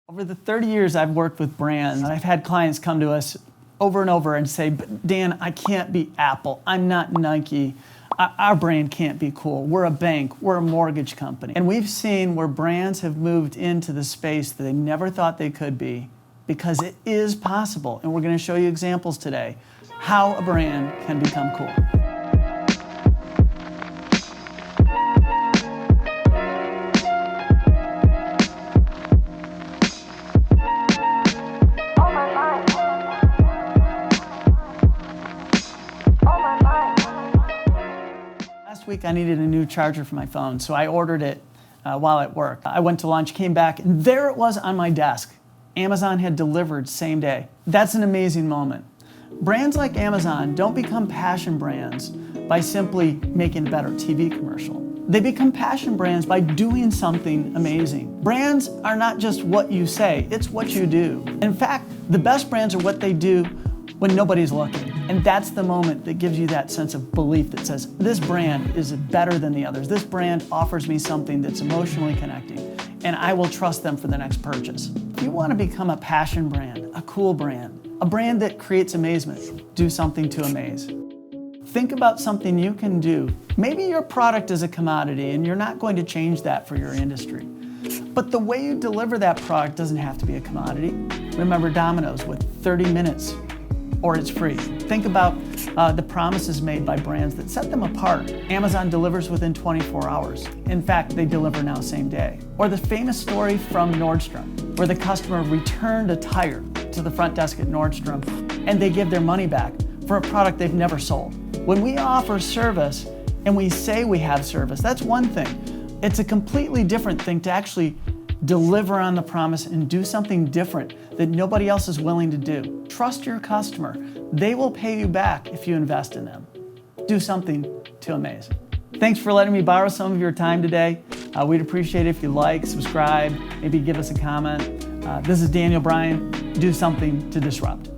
Over the 30 years I've worked with brands, I've had clients come to us over and over and say, "But Dan, I can't be Apple. I'm not Nike. Our brand can't be cool. We're a bank. We're a mortgage company." And we've seen where brands have moved into the space that they never thought they could be, because it is possible. And we're going to show you examples today how a brand can become cool. Last week I needed a new charger for my phone, so I ordered it while at work. I went to lunch, came back, and there it was on my desk. Amazon had delivered same day. That's an amazing moment. Brands like Amazon don't become passion brands by simply making a better TV commercial. They become passion brands by doing something amazing. Brands are not just what you say, it's what you do. In fact, the best brands are what they do when nobody's looking. And that's the moment that gives you that sense of belief that says, this brand is better than the others. This brand offers me something that's emotionally connecting, and I will trust them for the next purchase. If you want to become a passion brand, a cool brand, a brand that creates amazement, do something to amaze. Think about something you can do. Maybe your product is a commodity and you're not going to change that for your industry. But the way you deliver that product doesn't have to be a commodity. Remember Domino's with 30 minutes or it's free. Think about the promises made by brands that set them apart. Amazon delivers within 24 hours. In fact, they deliver now same day. Or the famous story from Nordstrom, where the customer returned a tire to the front desk at Nordstrom and they give their money back for a product they've never sold. When we offer service and we say we have service, that's one thing. It's a completely different thing to actually deliver on the promise and do something different that nobody else is willing to do. Trust your customer. They will pay you back if you invest in them. Do something to amaze. Thanks for letting me borrow some of your time today. We'd appreciate it if you like, subscribe, maybe give us a comment. This is Daniel Bryan. Do something to disrupt.